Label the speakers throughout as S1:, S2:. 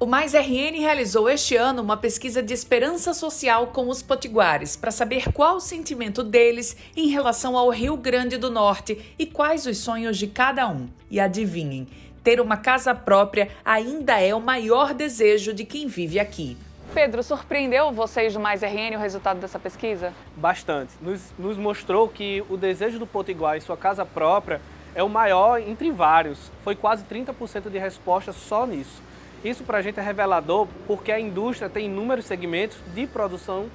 S1: Mais RN realizou este ano uma pesquisa de esperança social com os potiguares para saber qual o sentimento deles em relação ao Rio Grande do Norte e quais os sonhos de cada um. E adivinhem, ter uma casa própria ainda é o maior desejo de quem vive aqui.
S2: Pedro, surpreendeu vocês do Mais RN o resultado dessa pesquisa?
S3: Bastante. Nos mostrou que o desejo do potiguar em sua casa própria é o maior entre vários. Foi quase 30% de resposta só nisso. Isso para a gente é revelador porque a indústria tem inúmeros segmentos de produção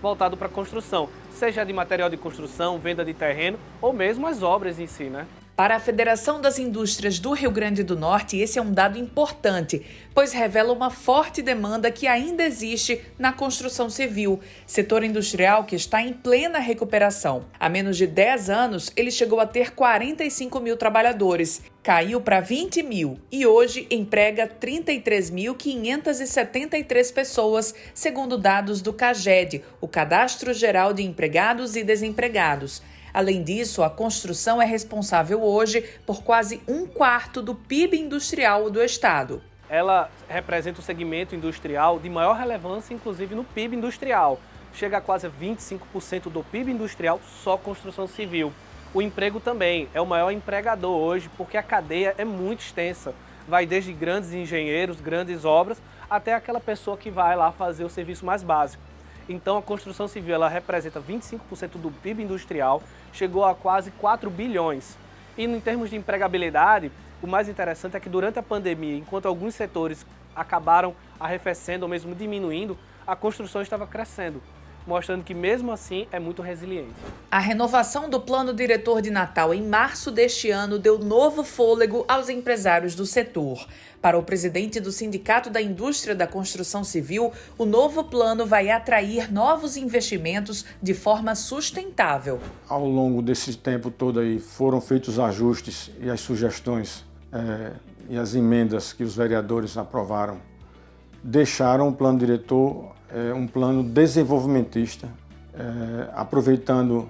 S3: voltado para a construção, seja de material de construção, venda de terreno ou mesmo as obras em si, né?
S1: Para a Federação das Indústrias do Rio Grande do Norte, esse é um dado importante, pois revela uma forte demanda que ainda existe na construção civil, setor industrial que está em plena recuperação. Há menos de 10 anos, ele chegou a ter 45 mil trabalhadores, caiu para 20 mil e hoje emprega 33.573 pessoas, segundo dados do CAGED, o Cadastro Geral de Empregados e Desempregados. Além disso, a construção é responsável hoje por quase 1/4 do PIB industrial do estado.
S3: Ela representa o segmento industrial de maior relevância, inclusive no PIB industrial. Chega a quase 25% do PIB industrial só construção civil. O emprego também é o maior empregador hoje, porque a cadeia é muito extensa. Vai desde grandes engenheiros, grandes obras, até aquela pessoa que vai lá fazer o serviço mais básico. Então, a construção civil ela representa 25% do PIB industrial, chegou a quase 4 bilhões. E em termos de empregabilidade, o mais interessante é que durante a pandemia, enquanto alguns setores acabaram arrefecendo ou mesmo diminuindo, a construção estava crescendo, mostrando que mesmo assim é muito resiliente.
S1: A renovação do Plano Diretor de Natal em março deste ano deu novo fôlego aos empresários do setor. Para o presidente do Sindicato da Indústria da Construção Civil, o novo plano vai atrair novos investimentos de forma sustentável.
S4: Ao longo desse tempo todo aí foram feitos ajustes e as sugestões e as emendas que os vereadores aprovaram deixaram o plano diretor um plano desenvolvimentista, aproveitando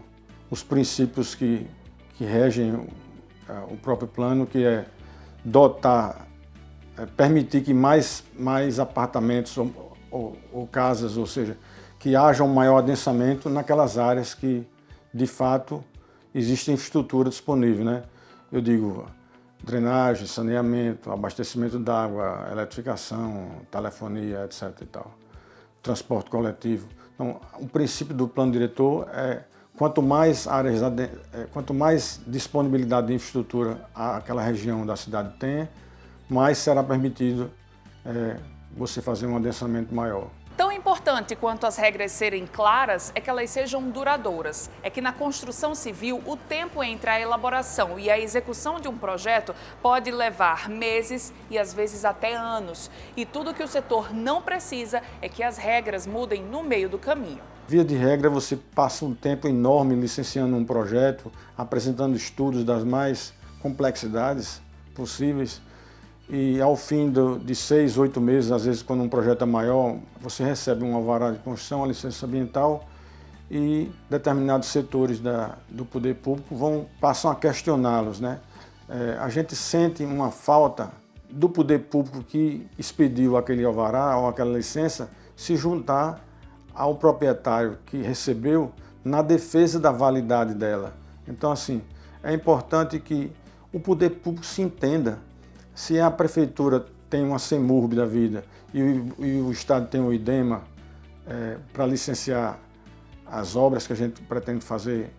S4: os princípios que regem o próprio plano, que é dotar, permitir que mais apartamentos ou casas, ou seja, que haja um maior adensamento naquelas áreas que, de fato, existe infraestrutura disponível, né? Eu digo, drenagem, saneamento, abastecimento d'água, eletrificação, telefonia, etc. e tal. Transporte coletivo. Então, o princípio do plano diretor é quanto mais disponibilidade de infraestrutura aquela região da cidade tenha, mais será permitido você fazer um adensamento maior.
S2: Tão importante quanto as regras serem claras é que elas sejam duradouras. É que na construção civil, o tempo entre a elaboração e a execução de um projeto pode levar meses e às vezes até anos. E tudo que o setor não precisa é que as regras mudem no meio do caminho.
S4: Via de regra, você passa um tempo enorme licenciando um projeto, apresentando estudos das mais complexidades possíveis. E ao fim de 6, 8 meses, às vezes quando um projeto é maior, você recebe um alvará de construção, uma licença ambiental e determinados setores do poder público passam a questioná-los, né? A gente sente uma falta do poder público que expediu aquele alvará ou aquela licença se juntar ao proprietário que recebeu na defesa da validade dela. Então, assim, é importante que o poder público se entenda. Se a prefeitura tem uma CEMURB da vida e o Estado tem o IDEMA para licenciar as obras que a gente pretende fazer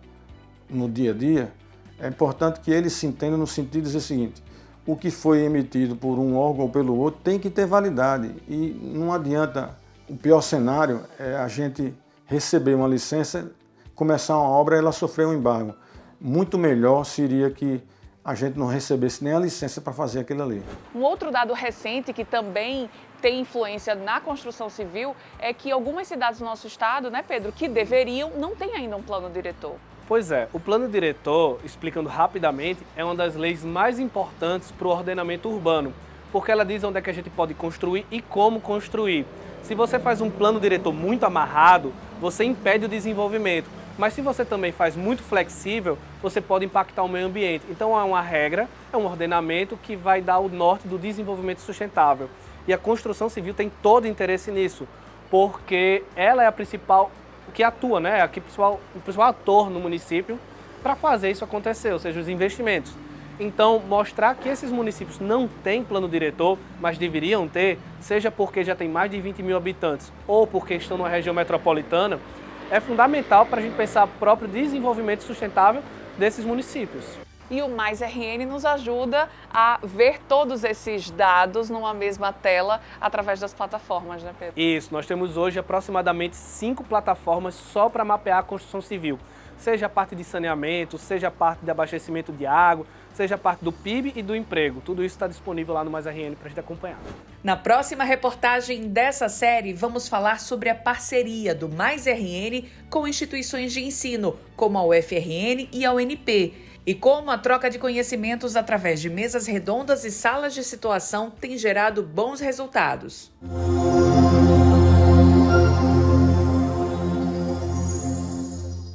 S4: no dia a dia, é importante que eles se entendam no sentido de dizer o seguinte: o que foi emitido por um órgão ou pelo outro tem que ter validade e não adianta. O pior cenário é a gente receber uma licença, começar uma obra e ela sofrer um embargo. Muito melhor seria que a gente não recebesse nem a licença para fazer aquilo ali.
S2: Um outro dado recente que também tem influência na construção civil é que algumas cidades do nosso estado, né, Pedro, que deveriam, não têm ainda um plano diretor.
S3: Pois é, o plano diretor, explicando rapidamente, é uma das leis mais importantes para o ordenamento urbano, porque ela diz onde é que a gente pode construir e como construir. Se você faz um plano diretor muito amarrado, você impede o desenvolvimento. Mas se você também faz muito flexível, você pode impactar o meio ambiente. Então é uma regra, é um ordenamento que vai dar o norte do desenvolvimento sustentável. E a construção civil tem todo interesse nisso, porque ela é a principal que atua, né? O principal ator no município para fazer isso acontecer, ou seja, os investimentos. Então, mostrar que esses municípios não têm plano diretor, mas deveriam ter, seja porque já tem mais de 20 mil habitantes ou porque estão numa região metropolitana, é fundamental para a gente pensar o próprio desenvolvimento sustentável desses municípios.
S2: E o Mais RN nos ajuda a ver todos esses dados numa mesma tela através das plataformas, né, Pedro?
S3: Isso, nós temos hoje aproximadamente 5 plataformas só para mapear a construção civil. Seja a parte de saneamento, seja a parte de abastecimento de água, seja a parte do PIB e do emprego. Tudo isso está disponível lá no Mais RN para a gente acompanhar.
S1: Na próxima reportagem dessa série, vamos falar sobre a parceria do Mais RN com instituições de ensino, como a UFRN e a UNP, e como a troca de conhecimentos através de mesas redondas e salas de situação tem gerado bons resultados.